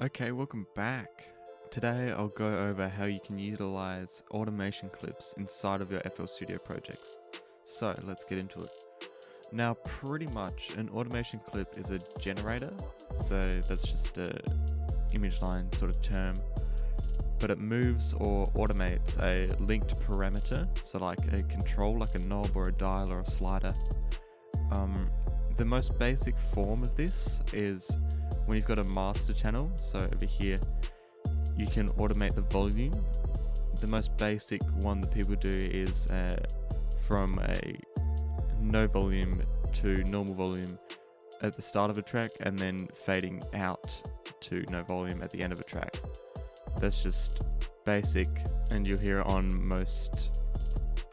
Okay, welcome back. Today I'll go over how you can utilize automation clips inside of your FL Studio projects. So let's get into it. Now pretty much an automation clip is a generator, so that's just a image line sort of term, but it moves or automates a linked parameter, so like a control, like a knob or a dial or a slider. The most basic form of this is when you've got a master channel. So over here you can automate the volume. The most basic one that people do is from a no volume to normal volume at the start of a track and then fading out to no volume at the end of a track. That's just basic, and you'll hear it on most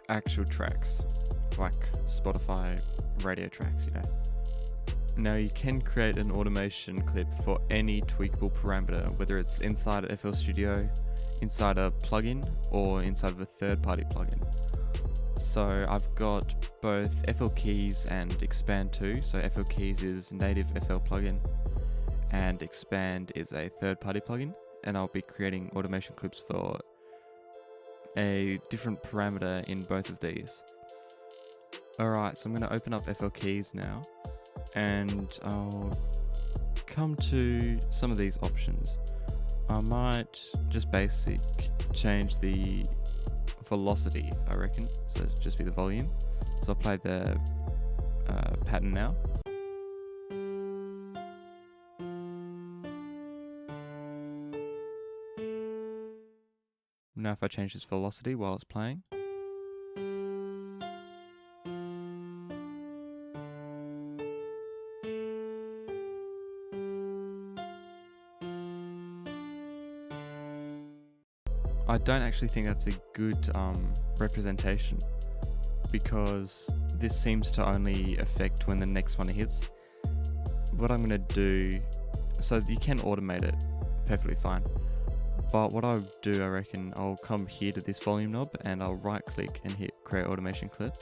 actual tracks like Spotify radio tracks, you know. Now you can create an automation clip for any tweakable parameter, whether it's inside FL Studio, inside a plugin, or inside of a third-party plugin. So I've got both FL Keys and Expand 2. So FL Keys is native FL plugin, and Expand is a third-party plugin, and I'll be creating automation clips for a different parameter in both of these. Alright, so I'm going to open up FL Keys now, and I'll come to some of these options. I might just basic change the velocity, I reckon, so it'll just be the volume. So I'll play the pattern now. Now if I change this velocity while it's playing, I don't actually think that's a good representation, because this seems to only affect when the next one hits. What I'm going to do, so you can automate it perfectly fine, but what I'll do, I reckon, I'll come here to this volume knob and I'll right click and hit create automation clip.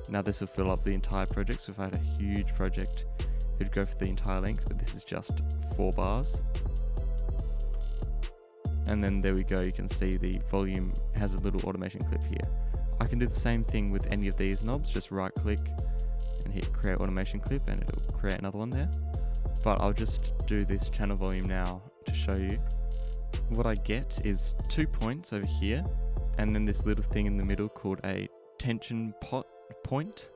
Now this will fill up the entire project, so if I had a huge project it would go for the entire length, but this is just 4 bars. And then there we go, you can see the volume has a little automation clip here. I can do the same thing with any of these knobs, just right click and hit create automation clip and it'll create another one there. But I'll just do this channel volume now to show you. What I get is 2 points over here, and then this little thing in the middle called a tension point.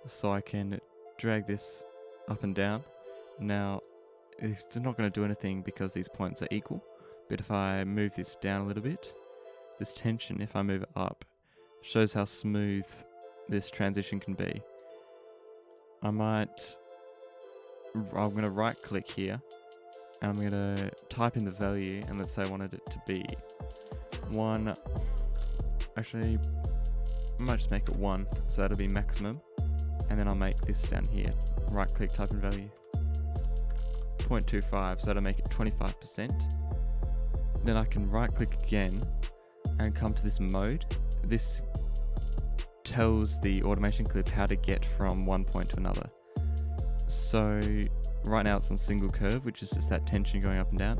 So I can drag this up and down. Now it's not going to do anything because these points are equal. But if I move this down a little bit, this tension, if I move it up, shows how smooth this transition can be. I'm going to right click here, and I'm going to type in the value, and let's say I wanted it to be 1, actually I might just make it 1, so that'll be maximum, and then I'll make this down here, right click, type in value, 0.25, so that'll make it 25%. Then I can right click again and come to this mode. This tells the automation clip how to get from one point to another. So right now it's on single curve, which is just that tension going up and down.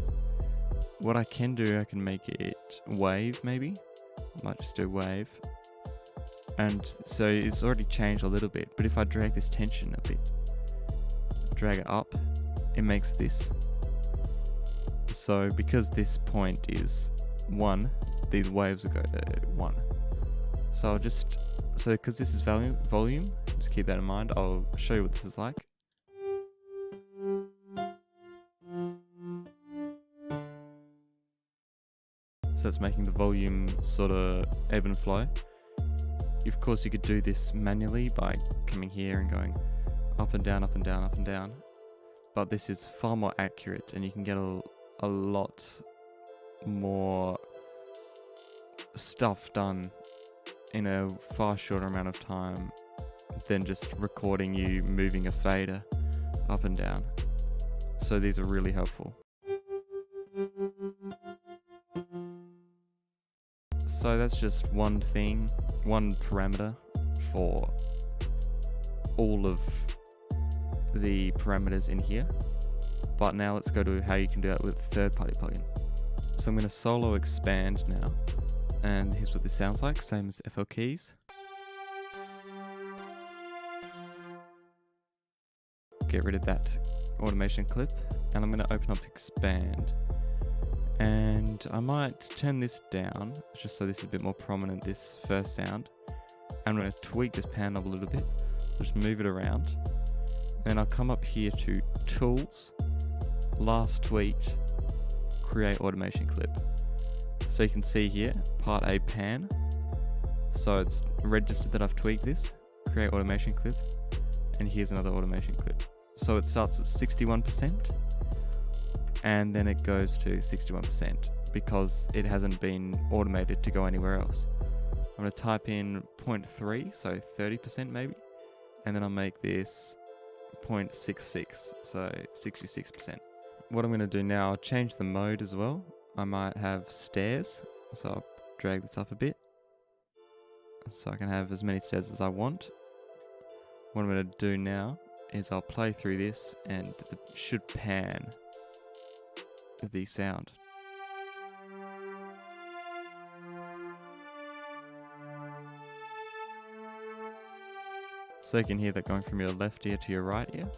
What I can do, I can make it wave maybe. I might just do wave. And so it's already changed a little bit, but if I drag this tension a bit, drag it up, it makes this. So because this point is 1, these waves will go to 1. So I'll just, because this is volume, just keep that in mind. I'll show you what this is like. So it's making the volume sort of ebb and flow. Of course you could do this manually by coming here and going up and down, up and down, up and down. But this is far more accurate, and you can get a lot more stuff done in a far shorter amount of time than just recording you moving a fader up and down. So these are really helpful. So that's just one thing, one parameter for all of the parameters in here. But now let's go to how you can do that with a third-party plugin. So I'm going to solo expand now, and here's what this sounds like, same as FL keys. Get rid of that automation clip, and I'm going to open up expand, and I might turn this down just so this is a bit more prominent, this first sound. I'm going to tweak this pan knob a little bit, just move it around, and I'll come up here to tools, last tweaked, create automation clip. So you can see here, part A pan, so it's registered that I've tweaked this, create automation clip, and here's another automation clip. So it starts at 61%, and then it goes to 61% because it hasn't been automated to go anywhere else. I'm going to type in 0.3, so 30% maybe, and then I'll make this 0.66, so 66%. What I'm going to do now, I'll change the mode as well. I might have stairs, so I'll drag this up a bit, so I can have as many stairs as I want. What I'm going to do now is I'll play through this, and it should pan the sound. So you can hear that going from your left ear to your right ear.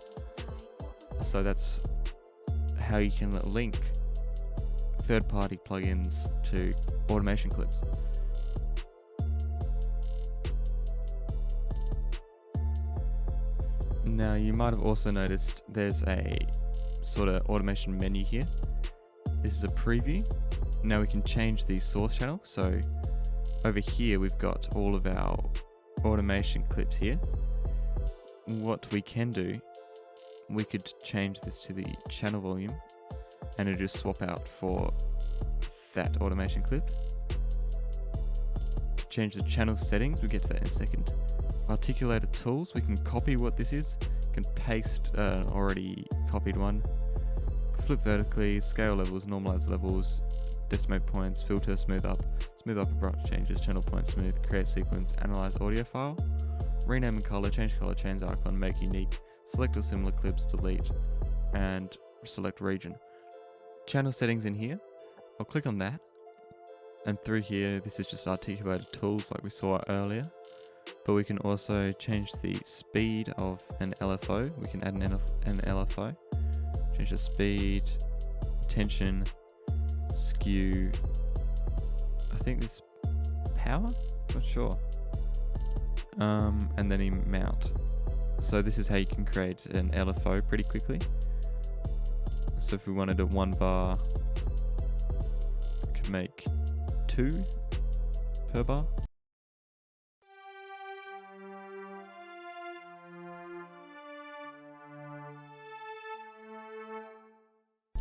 So that's how you can link third-party plugins to automation clips. Now you might have also noticed there's a sort of automation menu here. This is a preview. Now we can change the source channel. So over here we've got all of our automation clips here. What we can do, we could change this to the channel volume and it'll just swap out for that automation clip. Change the channel settings, we'll get to that in a second. Articulated tools, we can copy what this is, can paste an already copied one, flip vertically, scale levels, normalize levels, decimate points, filter, smooth up abrupt changes, channel point smooth, create sequence, analyze audio file, rename and color, change icon, make unique, select or similar clips, delete, and select region. Channel settings in here, I'll click on that, and through here, this is just articulated tools like we saw earlier. But we can also change the speed of an LFO. We can add an LFO. Change the speed, tension, skew. I think this power? Not sure. And then in mount. So this is how you can create an LFO pretty quickly. So if we wanted a 1 bar, we could make 2 per bar.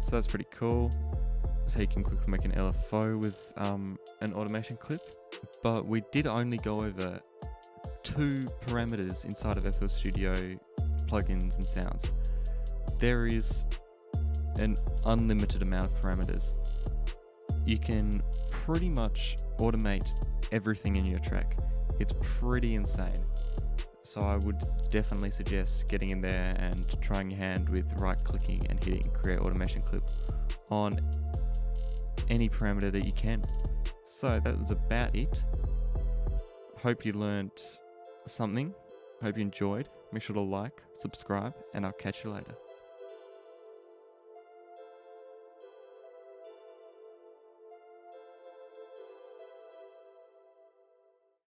So that's pretty cool. So you can quickly make an LFO with an automation clip. But we did only go over 2 parameters inside of FL Studio plugins and sounds. There is an unlimited amount of parameters. You can pretty much automate everything in your track. It's pretty insane. So I would definitely suggest getting in there and trying your hand with right-clicking and hitting create automation clip on any parameter that you can. So that was about it. Hope you learned something. Hope you enjoyed. Make sure to like, subscribe, and I'll catch you later.